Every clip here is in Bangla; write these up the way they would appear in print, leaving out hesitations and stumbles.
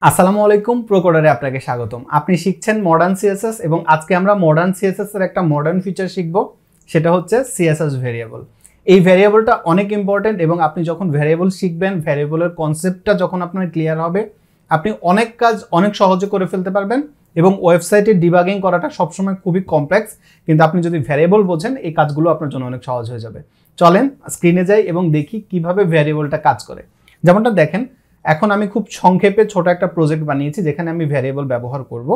আসসালামু আলাইকুম, প্রোকোডারে আপনাকে স্বাগতম। আপনি শিখছেন মডার্ন সিএসএস এবং আজকে আমরা মডার্ন সিএসএস এর একটা মডার্ন ফিচার শিখব, সেটা হচ্ছে সিএসএস ভেরিয়েবল। এই ভেরিয়েবলটা অনেক ইম্পর্টেন্ট এবং আপনি যখন ভেরিয়েবল শিখবেন, ভেরিয়েবলের কনসেপ্টটা যখন আপনার ক্লিয়ার হবে, আপনি অনেক কাজ অনেক সহজে করে ফেলতে পারবেন। এবং ওয়েবসাইটে ডিবাগিং করাটা সবসময় খুবই কমপ্লেক্স, কিন্তু আপনি যদি ভেরিয়েবল বোঝেন এই কাজগুলো আপনার জন্য অনেক সহজ হয়ে যাবে। চলেন স্ক্রিনে যাই এবং দেখি কিভাবে ভেরিয়েবলটা কাজ করে। যেমনটা দেখেন, এখন আমি খুব সংক্ষেপে ছোট একটা প্রজেক্ট বানিয়েছি যেখানে আমি ভেরিয়েবল ব্যবহার করব।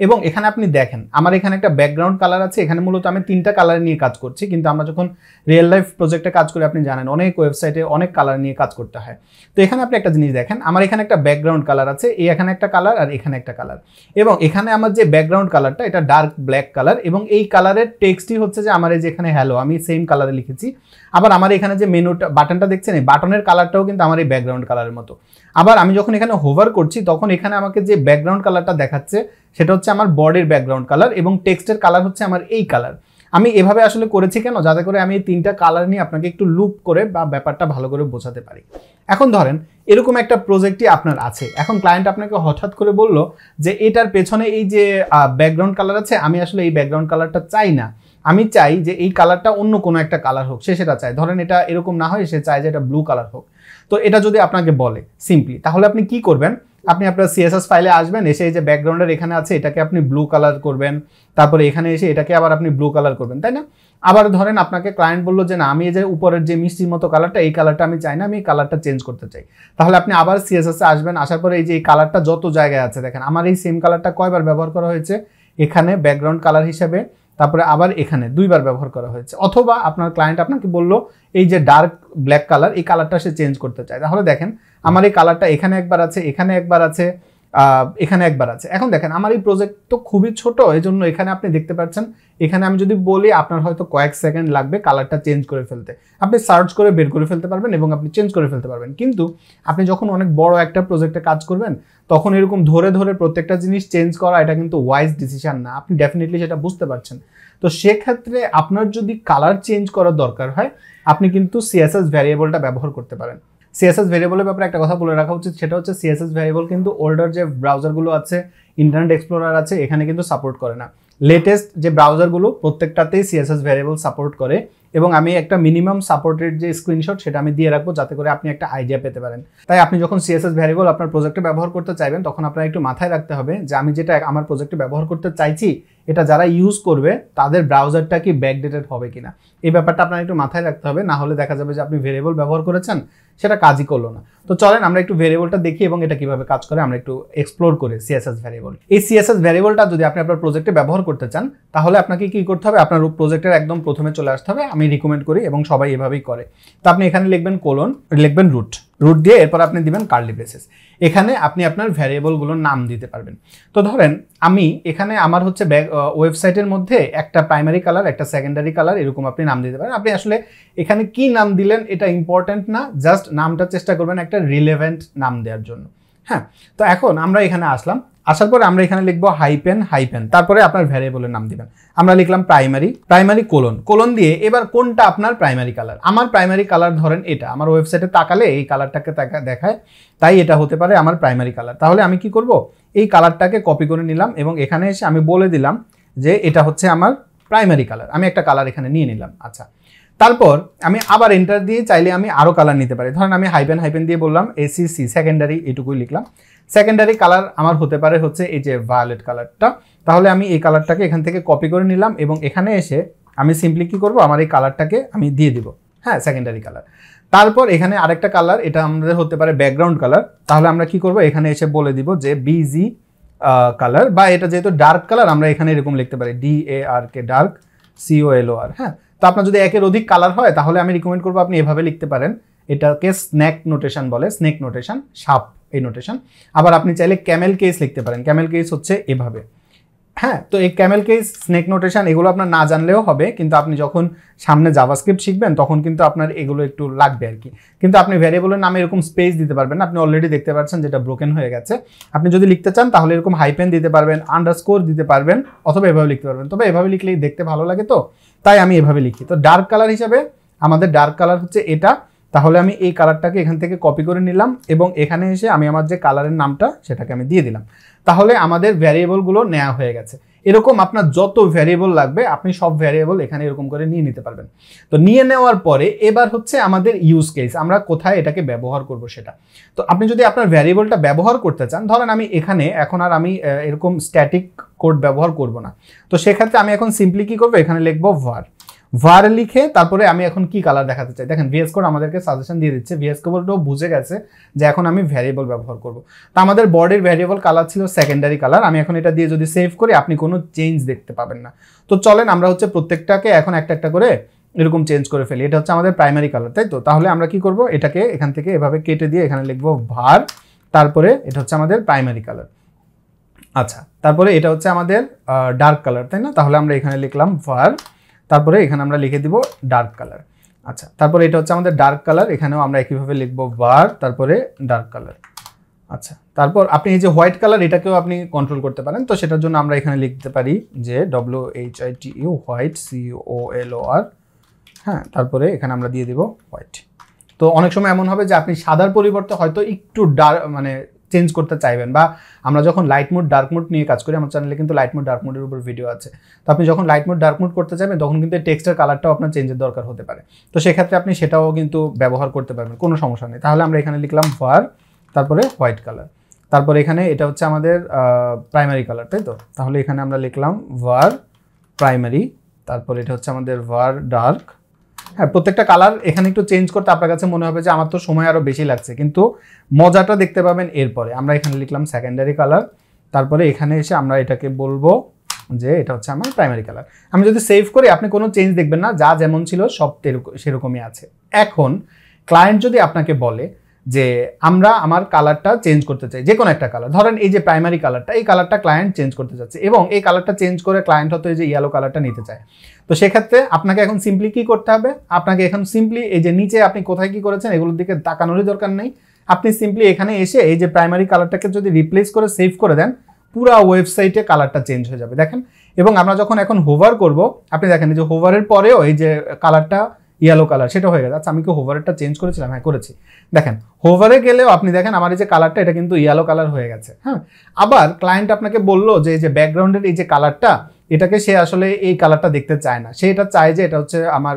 এবং এখানে আপনি দেখেন আমার এখানে একটা ব্যাকগ্রাউন্ড কালার আছে। এখানে মূলত আমি তিনটা কালার নিয়ে কাজ করছি, কিন্তু আমরা যখন রিয়েল লাইফ প্রজেক্টে কাজ করি আপনি জানেন অনেক ওয়েবসাইটে অনেক কালার নিয়ে কাজ করতে হয়। তো এখানে আপনি একটা জিনিস দেখেন, আমার এখানে একটা ব্যাকগ্রাউন্ড কালার আছে, এখানে একটা কালার আর এখানে একটা কালার। এবং এখানে আমার যে ব্যাকগ্রাউন্ড কালারটা এটা ডার্ক ব্ল্যাক কালার, এবং এই কালারের টেক্সটই হচ্ছে যে আমার এই যে এখানে হ্যালো আমি সেম কালারে লিখেছি। আবার আমার এখানে যে মেনুটা বাটনটা দেখছেন, এই বাটনের কালারটাও কিন্তু আমার এই ব্যাকগ্রাউন্ড কালারের মতো। আবার আমি যখন এখানে হোভার করছি তখন এখানে আমাকে যে ব্যাকগ্রাউন্ড কালারটা দেখাচ্ছে সেটা হচ্ছে আমার বডির ব্যাকগ্রাউন্ড কালার, এবং টেক্সটের কালার হচ্ছে আমার এই কালার। আমি এভাবে আসলে করেছি কেন, যাতে করে আমি এই তিনটা কালার নিয়ে আপনাকে একটু লুপ করে বা ব্যাপারটা ভালো করে বোঝাতে পারি। এখন ধরেন এরকম একটা প্রজেক্টই আপনার আছে, এখন ক্লায়েন্ট আপনাকে হঠাৎ করে বলল যে এটার পেছনে এই যে ব্যাকগ্রাউন্ড কালার আছে, আমি আসলে এই ব্যাকগ্রাউন্ড কালারটা চাই না, আমি চাই যে এই কালারটা অন্য কোনো একটা কালার হোক, সে সেটা চায়। ধরেন এটা এরকম না হয়, সে চায় যে এটা ব্লু কালার হোক। তো এটা যদি আপনাকে বলে সিম্পলি, তাহলে আপনি কি করবেন, আপনি আপনার সিএসএস ফাইলে আসবেন, এসে এই যে ব্যাকগ্রাউন্ডের এখানে আছে এটাকে আপনি ব্লু কালার করবেন, তারপরে এখানে এসে এটাকে আবার আপনি ব্লু কালার করবেন, তাই না? আবার ধরেন আপনাকে ক্লায়েন্ট বললো যে না, আমি এই যে উপরের যে মিষ্টির মতো কালারটা, এই কালারটা আমি চাই না, আমি এই কালারটা চেঞ্জ করতে চাই। তাহলে আপনি আবার সিএসএস এ আসবেন, আসার পরে এই যে এই কালারটা যত জায়গায় আছে দেখেন, আমার এই সেম কালারটা কয়বার ব্যবহার করা হয়েছে, এখানে ব্যাকগ্রাউন্ড কালার হিসেবে, তারপরে আবার এখানে দুইবার ব্যবহার করা হয়েছে। অথবা আপনার ক্লায়েন্ট আপনাকে বললো এই যে ডার্ক ব্ল্যাক কালার, এই কালারটা সে চেঞ্জ করতে চায়, তাহলে দেখেন আমার এই কালারটা এখানে একবার আছে, এখানে একবার আছে, এখানে একবার আছে। এখন দেখেন আমার এই প্রজেক্ট তো খুবই ছোট, এই জন্য এখানে আপনি দেখতে পাচ্ছেন, এখানে আমি যদি বলি আপনার হয়তো কয়েক সেকেন্ড লাগবে কালারটা চেঞ্জ করে ফেলতে। আপনি সার্চ করে বের করে ফেলতে পারবেন এবং আপনি চেঞ্জ করে ফেলতে পারবেন। কিন্তু আপনি যখন অনেক বড় একটা প্রজেক্টে কাজ করবেন তখন এরকম ধরে ধরে প্রত্যেকটা জিনিস চেঞ্জ করা এটা কিন্তু ওয়াইজ ডিসিশন না, আপনি ডেফিনেটলি সেটা বুঝতে পারছেন। তো সেক্ষেত্রে আপনার যদি কালার চেঞ্জ করার দরকার হয়, আপনি কিন্তু সিএসএস ভ্যারিয়েবলটা ব্যবহার করতে পারেন। সিএসএস ভ্যারিয়েবলের ব্যাপারে একটা কথা বলে রাখা উচিত, সেটা হচ্ছে সিএসএস ভ্যারিয়েবল কিন্তু ওল্ডার যে ব্রাউজারগুলো আছে, ইন্টারনেট এক্সপ্লোরার আছে, এখানে কিন্তু সাপোর্ট করে না। লেটেস্ট যে ব্রাউজারগুলো প্রত্যেকটাতেই সিএসএস ভ্যারিয়েবল সাপোর্ট করে, এবং আমি একটা মিনিমাম সাপোর্টেড যে স্ক্রিনশট সেটা আমি দিয়ে রাখবো, যাতে করে আপনি একটা আইডিয়া পেতে পারেন। তাই আপনি যখন সিএসএস ভ্যারিয়েবল আপনার প্রজেক্টে ব্যবহার করতে চাইবেন, তখন আপনার একটু মাথায় রাখতে হবে যে আমি যেটা আমার প্রজেক্টে ব্যবহার করতে চাইছি এটা যারা ইউজ করবে তাদের ব্রাউজারটা কি ব্যাকডেটেড হবে কিনা, এই ব্যাপারটা আপনার একটু মাথায় রাখতে হবে। না হলে দেখা যাবে যে আপনি ভেরিয়েবল ব্যবহার করেছেন, সেটা কাজই করলো না। তো চলেন আমরা একটু ভেরিয়েবলটা দেখি এবং এটা কিভাবে কাজ করে আমরা একটু এক্সপ্লোর করি সিএসএস ভেরিয়েবল। এই সিএসএস ভেরিয়েবলটা যদি আপনি আপনার প্রজেক্টে ব্যবহার করতে চান, তাহলে আপনাকে কি করতে হবে, আপনার প্রজেক্টের একদম প্রথমে চলে আসতে হবে। আমি রিকমেন্ড করি এবং সবাই এভাবেই করে। তো আপনি এখানে লিখবেন কোলন, লিখবেন রুট দিয়ে এরপর আপনি দিবেন কার্লি ব্রেসেস। এখানে আপনি আপনার ভ্যারিয়েবলগুলোর নাম দিতে পারবেন। তো ধরেন আমি এখানে আমার হচ্ছে ওয়েবসাইটের মধ্যে একটা প্রাইমারি কালার, একটা সেকেন্ডারি কালার, এরকম আপনি নাম দিতে পারেন। আপনি আসলে এখানে কি নাম দিলেন এটা ইম্পর্টেন্ট না, জাস্ট নামটা চেষ্টা করবেন একটা রিলেভেন্ট নাম দেওয়ার জন্য। হ্যাঁ, তো এখন আমরা এখানে আসলাম, আসার পরে আমরা এখানে লিখবো হাইপেন, তারপরে আপনার ভ্যারিয়েবলের নাম দিবেন। আমরা লিখলাম প্রাইমারি কোলন দিয়ে এবার কোনটা আপনার প্রাইমারি কালার। আমার প্রাইমারি কালার ধরেন এটা, আমার ওয়েবসাইটে তাকালে এই কালারটাকে দেখায়, তাই এটা হতে পারে আমার প্রাইমারি কালার। তাহলে আমি কি করব, এই কালারটাকে কপি করে নিলাম এবং এখানে এসে আমি বলে দিলাম যে এটা হচ্ছে আমার প্রাইমারি কালার। আমি একটা কালার এখানে নিয়ে নিলাম। আচ্ছা, তারপর আমি আবার এন্টার দিয়ে চাইলে আমি আরো কালার নিতে পারি। ধরেন আমি হাইপেন দিয়ে বললাম এসিসি সেকেন্ডারি, এটুকুই লিখলাম। সেকেন্ডারি কালার আমার হতে পারে হচ্ছে এই যে ভায়োলেট কালারটা। তাহলে আমি এই কালারটাকে এখান থেকে কপি করে নিলাম এবং এখানে এসে আমি সিম্পলি কি করব, আমার এই কালারটাকে আমি দিয়ে দিব, হ্যাঁ, সেকেন্ডারি কালার। তারপর এখানে আরেকটা কালার, এটা আমাদের হতে পারে ব্যাকগ্রাউন্ড কালার। তাহলে আমরা কি করব, এখানে এসে বলে দিব যে বিজি কালার, বা এটা যেহেতু ডার্ক কালার আমরা এখানে এরকম লিখতে পারি DARK, ডার্ক COLOR। হ্যাঁ, তো আপনার যদি একের অধিক কালার হয় তাহলে আমি রিকমেন্ড করবো আপনি এভাবে লিখতে পারেন, এটাকে স্নেক নোটেশন বলে, স্নেক নোটেশন, সাপ এই নোটেশন। আবার আপনি চাইলে ক্যামেল কেস লিখতে পারেন, ক্যামেল কেস হচ্ছে এভাবে। হ্যাঁ, তো এই ক্যামেল কেস, স্নেক নোটেশন এগুলো আপনার না জানলেও হবে, কিন্তু আপনি যখন সামনে জাভাস্ক্রিপ্ট শিখবেন তখন কিন্তু আপনার এগুলো একটু লাগবে আর কি। কিন্তু আপনি ভ্যারিয়েবলের নামে এরকম স্পেস দিতে পারবেন না, আপনি অলরেডি দেখতে পাচ্ছেন যেটা ব্রোকেন হয়ে গেছে। আপনি যদি লিখতে চান তাহলে এরকম হাইপেন দিতে পারবেন, আন্ডারস্কোর দিতে পারবেন, অথবা এভাবে লিখতে পারবেন। তবে এভাবে লিখলেই দেখতে ভালো লাগে, তো তাই আমি এভাবে লিখি। তো ডার্ক কালার হিসাবে আমাদের ডার্ক কালার হচ্ছে এটা, তাহলে আমি এই কালারটাকে এখান থেকে কপি করে নিলাম এবং এখানে এসে আমি আমার যে কালারের নামটা সেটাকে আমি দিয়ে দিলাম। তাহলে আমাদের ভ্যারিয়েবলগুলো নেওয়া হয়ে গেছে। এরকম আপনার যত ভ্যারিয়েবল লাগবে আপনি সব ভ্যারিয়েবল এখানে এরকম করে নিয়ে নিতে পারবেন। তো নিয়ে নেওয়ার পরে এবার হচ্ছে আমাদের ইউজ কেস, আমরা কোথায় এটাকে ব্যবহার করব সেটা। তো আপনি যদি আপনার ভ্যারিয়েবলটা ব্যবহার করতে চান, ধরেন আমি এখানে এখন আর আমি এরকম স্ট্যাটিক কোড ব্যবহার করব না, তো সেক্ষেত্রে আমি এখন সিম্পলি কি করব, এখানে লিখবো var লিখে তারপরে আমি এখন কি কালার দেখাতে চাই। দেখেন VS কোড আমাদেরকে সাজেশন দিয়ে দিচ্ছে, VS কোডও বুঝে গেছে যে এখন আমি ভ্যারিয়েবল ব্যবহার করব। তো আমাদের বডির ভ্যারিয়েবল কালার ছিল সেকেন্ডারি কালার, আমি এখন এটা দিয়ে যদি সেভ করি আপনি কোনো চেঞ্জ দেখতে পাবেন না। তো চলেন আমরা হচ্ছে প্রত্যেকটাকে এখন একটা একটা করে এরকম চেঞ্জ করে ফেলি। এটা হচ্ছে আমাদের প্রাইমারি কালার, তাই তো? তাহলে আমরা কি করব, এটাকে এখান থেকে এভাবে কেটে দিয়ে এখানে লিখবো var, তারপরে এটা হচ্ছে আমাদের প্রাইমারি কালার। আচ্ছা, তারপরে এটা হচ্ছে আমাদের ডার্ক কালার, তাই না? তাহলে আমরা এখানে লিখলাম var, তারপরে এখানে আমরা লিখে দিব ডার্ক কালার। আচ্ছা, তারপরে এটা হচ্ছে আমাদের ডার্ক কালার, এখানেও আমরা একইভাবে লিখবো var, তারপরে ডার্ক কালার। আচ্ছা, তারপর আপনি এই যে হোয়াইট কালার এটাকেও আপনি কন্ট্রোল করতে পারেন। তো সেটার জন্য আমরা এখানে লিখতে পারি যে WHITE হোয়াইট COLOR, হ্যাঁ, তারপরে এখানে আমরা দিয়ে দিব হোয়াইট। তো অনেক সময় এমন হবে যে আপনি সাদার পরিবর্তে হয়তো একটু ডার্ক মানে চেঞ্জ করতে চাইবেন, বা আমরা যখন লাইট মোড ডার্ক মোড নিয়ে কাজ করি, আমার চ্যানেলে কিন্তু লাইট মোড ডার্ক মোডের উপর ভিডিও আছে। তো আপনি যখন লাইট মোড ডার্ক মোড করতে চাইবেন তখন কিন্তু টেক্সটের কালারটাও আপনার চেঞ্জের দরকার হতে পারে। তো সেক্ষেত্রে আপনি সেটাও কিন্তু ব্যবহার করতে পারবেন, কোনো সমস্যা নেই। তাহলে আমরা এখানে লিখলাম var, তারপরে হোয়াইট কালার, তারপরে এখানে এটা হচ্ছে আমাদের প্রাইমারি কালার, তাই তো? তাহলে এখানে আমরা লিখলাম var প্রাইমারি, তারপরে এটা হচ্ছে আমাদের var ডার্ক। হ্যাঁ, প্রত্যেকটা কালার এখানে একটু চেঞ্জ করতে আপনার কাছে মনে হবে যে আমার তো সময় আরও বেশি লাগছে, কিন্তু মজাটা দেখতে পাবেন এরপরে। আমরা এখানে লিখলাম সেকেন্ডারি কালার, তারপরে এখানে এসে আমরা এটাকে বলবো যে এটা হচ্ছে আমার প্রাইমারি কালার। আমি যদি সেভ করি আপনি কোনো চেঞ্জ দেখবেন না, যা যেমন ছিল সব সেরকমই আছে। এখন ক্লায়েন্ট যদি আপনাকে বলে যে আমরা আমার কালারটা চেঞ্জ করতে চাই, যে কোনো একটা কালার, ধরেন এই যে প্রাইমারি কালারটা, এই কালারটা ক্লায়েন্ট চেঞ্জ করতে চাচ্ছে এবং এই কালারটা চেঞ্জ করে ক্লায়েন্ট হয়তো এই যে ইয়েলো কালারটা নিতে চায়। তো সেক্ষেত্রে আপনাকে এখন সিম্পলি কি করতে হবে, আপনাকে এখন সিম্পলি এই যে নিচে আপনি কোথায় কি করেছেন এগুলোর দিকে তাকানোরই দরকার নেই। আপনি সিম্পলি এখানে এসে এই যে প্রাইমারি কালারটাকে যদি রিপ্লেস করে সেভ করে দেন, পুরো ওয়েবসাইটে কালারটা চেঞ্জ হয়ে যাবে, দেখেন। এবং আমরা যখন এখন হোভার করব, আপনি দেখেন এই যে হোভারের পরেও এই যে কালারটা ইয়েলো কালার সেটা হয়ে গেছে। আচ্ছা, আমি কি হোভারেরটা চেঞ্জ করেছিলাম? হ্যাঁ, করেছি। দেখেন হোভারে গেলেও আপনি দেখেন আমার এই যে কালারটা এটা কিন্তু ইয়েলো কালার হয়ে গেছে। হ্যাঁ, আবার ক্লায়েন্ট আপনাকে বললো যে এই যে ব্যাকগ্রাউন্ডের এই যে কালারটা, এটাকে সে আসলে এই কালারটা দেখতে চায় না, সে এটা চায় যে এটা হচ্ছে আমার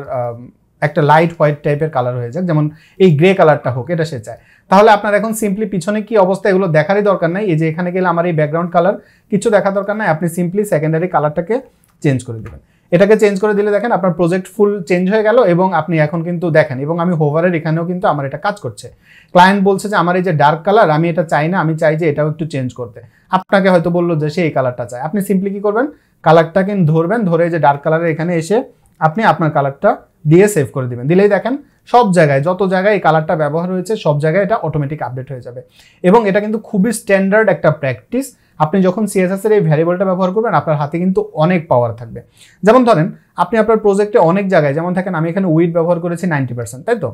একটা লাইট হোয়াইট টাইপের কালার হয়ে যাক, যেমন এই গ্রে কালারটা হোক, এটা সে চায়। তাহলে আপনার এখন সিম্পলি পিছনে কি অবস্থা এগুলো দেখারই দরকার নাই। এই যে এখানে গেলে আমার এই ব্যাকগ্রাউন্ড কালার কিছু দেখার দরকার নাই, আপনি সিম্পলি সেকেন্ডারি কালারটাকে চেঞ্জ করে দেবেন। এটাকে চেঞ্জ করে দিলে দেখেন আপনার প্রজেক্ট ফুল চেঞ্জ হয়ে গেল এবং আপনি এখন কিন্তু দেখেন, এবং আমি হোভারের এখানেও কিন্তু আমার এটা কাজ করছে। ক্লায়েন্ট বলছে যে আমার এই যে ডার্ক কালার আমি এটা চাই না, আমি চাই যে এটাও একটু চেঞ্জ করতে। আপনাকে হয়তো বললো যে সে এই কালারটা চায়, আপনি সিম্পলি কি করবেন, কালারটাকে ধরবেন, ধরে এই যে ডার্ক কালারের এখানে এসে আপনি আপনার কালারটা দিয়ে সেভ করে দিবেন। দিলেই দেখেন সব জায়গায় যত জায়গায় এই কালারটা ব্যবহার হয়েছে সব জায়গায় এটা অটোমেটিক আপডেট হয়ে যাবে। এবং এটা কিন্তু খুবই স্ট্যান্ডার্ড একটা প্র্যাকটিস। আপনি যখন CSS এর এই ভ্যারিয়েবলটা ব্যবহার করবেন আপনার হাতে কিন্তু অনেক পাওয়ার থাকবে। যেমন ধরেন আপনি আপনার প্রজেক্টে অনেক জায়গায়, যেমন থাকেন আমি এখানে উইড ব্যবহার করেছি 90%, তাই তো?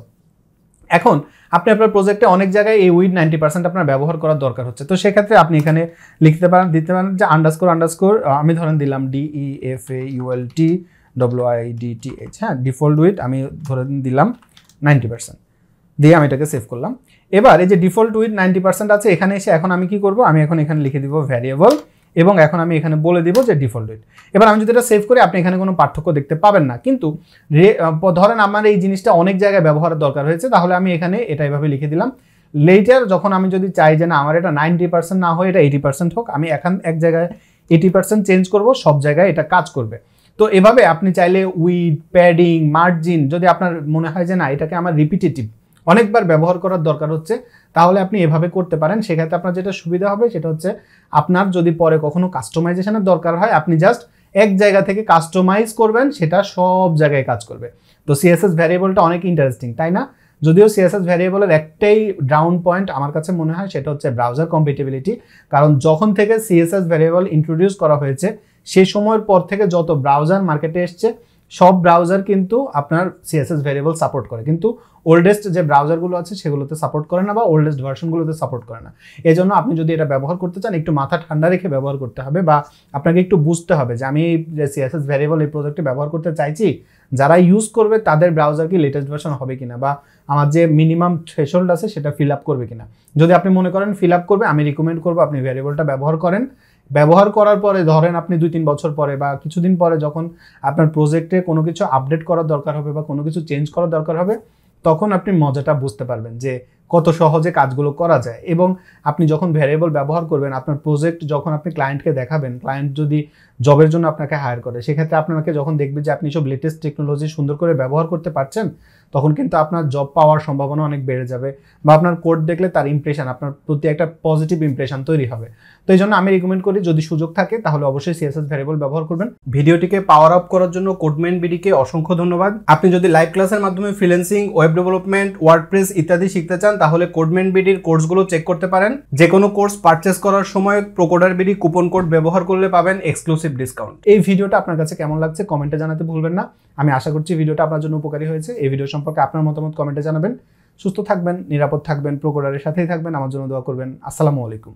এখন আপনি আপনার প্রজেক্টে অনেক জায়গায় এই উইড 90% আপনার ব্যবহার করার দরকার হচ্ছে। তো সেক্ষেত্রে আপনি এখানে লিখতে পারেন, দিতে পারেন যে আন্ডারস্কোর আমি ধরেন দিলাম DEFAULT WIDTH, হ্যাঁ, ডিফল্ট উইড আমি ধরে দিলাম 90%, দিয়ে আমি এটাকে সেভ করলাম। এবার এই যে ডিফল্ট উইথ 90% আছে, এখানে এসে এখন আমি কি করব, আমি এখন এখানে লিখে দিব ভ্যারিয়েবল এবং এখন আমি এখানে বলে দিব যে ডিফল্ট উইথ। এবার আমি যদি এটা সেভ করি আপনি এখানে কোনো পার্থক্য দেখতে পাবেন না, কিন্তু ধরেন আমার এই জিনিসটা অনেক জায়গায় ব্যবহারের দরকার হয়েছে, তাহলে আমি এখানে এটা এভাবে লিখে দিলাম। লেটার যখন আমি যদি চাই যে না আমার এটা 90% না হয় এটা 80% হোক, আমি এখন এক জায়গায় 80% চেঞ্জ করব, সব জায়গায় এটা কাজ করবে। তো এভাবে আপনি চাইলে উইড, প্যাডিং, মার্জিন যদি আপনার মনে হয় যে না এটাকে আমার রিপিটেটিভ অনেকবার ব্যবহার করার দরকার হচ্ছে, তাহলে আপনি এভাবে করতে পারেন। সেক্ষেত্রে আপনার যেটা সুবিধা হবে সেটা হচ্ছে আপনার যদি পরে কখনো কাস্টমাইজেশনের দরকার হয় আপনি জাস্ট এক জায়গা থেকে কাস্টমাইজ করবেন, সেটা সব জায়গায় কাজ করবে। তো CSS ভ্যারিয়েবলটা অনেক ইন্টারেস্টিং, তাই না? যদিও CSS ভ্যারিয়েবলের একটাই ডাউন পয়েন্ট আমার কাছে মনে হয় সেটা হচ্ছে ব্রাউজার কম্প্যাটিবিলিটি। কারণ যখন থেকে CSS ভ্যারিয়েবল ইন্ট্রোডিউস করা হয়েছে সেই সময়ের পর থেকে যত ব্রাউজার মার্কেটে এসছে সব ব্রাউজার কিন্তু আপনার CSS ভ্যারিয়েবল সাপোর্ট করে, কিন্তু ওল্ডেস্ট যে ব্রাউজারগুলো আছে সেগুলোতে সাপোর্ট করে না বা ওল্ডেস্ট ভার্সনগুলোতে সাপোর্ট করে না। এই জন্য আপনি যদি এটা ব্যবহার করতে চান একটু মাথা ঠান্ডা রেখে ব্যবহার করতে হবে, বা আপনাকে একটু বুঝতে হবে যে আমি যে CSS ভ্যারিয়েবল এই প্রজেক্টে ব্যবহার করতে চাইছি যারা ইউজ করবে তাদের ব্রাউজার কি লেটেস্ট ভার্সন হবে কিনা, বা আমার যে মিনিমাম থ্রেশহোল্ড আছে সেটা ফিল আপ করবে কিনা। যদি আপনি মনে করেন ফিল আপ করবে, আমি রিকমেন্ড করবো আপনি ভ্যারিয়েবলটা ব্যবহার করেন। ব্যবহার করার পরে ধরেন আপনি 2-3 বছর পরে বা কিছুদিন পরে যখন আপনার প্রজেক্টে কোনো কিছু আপডেট করার দরকার হবে বা কোনো কিছু চেঞ্জ করার দরকার হবে, তখন আপনি মজাটা বুঝতে পারবেন যে কত সহজে কাজগুলো করা যায়। এবং আপনি যখন ভ্যারিয়েবল ব্যবহার করবেন, আপনার প্রজেক্ট যখন আপনি ক্লায়েন্টকে দেখাবেন, ক্লায়েন্ট যদি জবের জন্য আপনাকে হায়ার করে, সেক্ষেত্রে আপনাকে যখন দেখবে যে আপনি সব লেটেস্ট টেকনোলজি সুন্দর করে ব্যবহার করতে পারছেন, তখন কিন্তু আপনার জব পাওয়ার সম্ভাবনা অনেক বেড়ে যাবে, বা আপনার কোড দেখলে তার ইমপ্রেশন, আপনার প্রতি একটা পজিটিভ ইমপ্রেশন তৈরি হবে। তো এই জন্য আমি রিকমেন্ড করি যদি সুযোগ থাকে তাহলে অবশ্যই সিএসএস ভ্যারিয়েবল ব্যবহার করবেন। ভিডিওটিকে পাওয়ার আপ করার জন্য কোডমেন্ট বিডিকে অসংখ্য ধন্যবাদ। আপনি যদি লাইভ ক্লাসের মাধ্যমে ফ্রিল্যান্সিং, ওয়েব ডেভেলপমেন্ট, ওয়ার্ডপ্রেস ইত্যাদি শিখতে চান তাহলে কোডমেন্ট বিডির কোর্সগুলো চেক করতে পারেন। যে কোনো কোর্স পারচেস করার সময় প্রোকোডার বিডি কুপন কোড ব্যবহার করলে পাবেন এক্সক্লুসিভ ডিসকাউন্ট। এই ভিডিওটা আপনার কাছে কেমন লাগছে কমেন্টে জানাতে ভুলবেন না। আমি আশা করছি ভিডিওটা আপনার জন্য উপকারী হয়েছে। এই ভিডিও সম্পর্কে আপনার মতামত কমেন্টে জানাবেন। সুস্থ থাকবেন, নিরাপদ থাকবেন, প্রোকোডারের সাথেই থাকবেন, আমার জন্য দোয়া করবেন। আসসালামু আলাইকুম।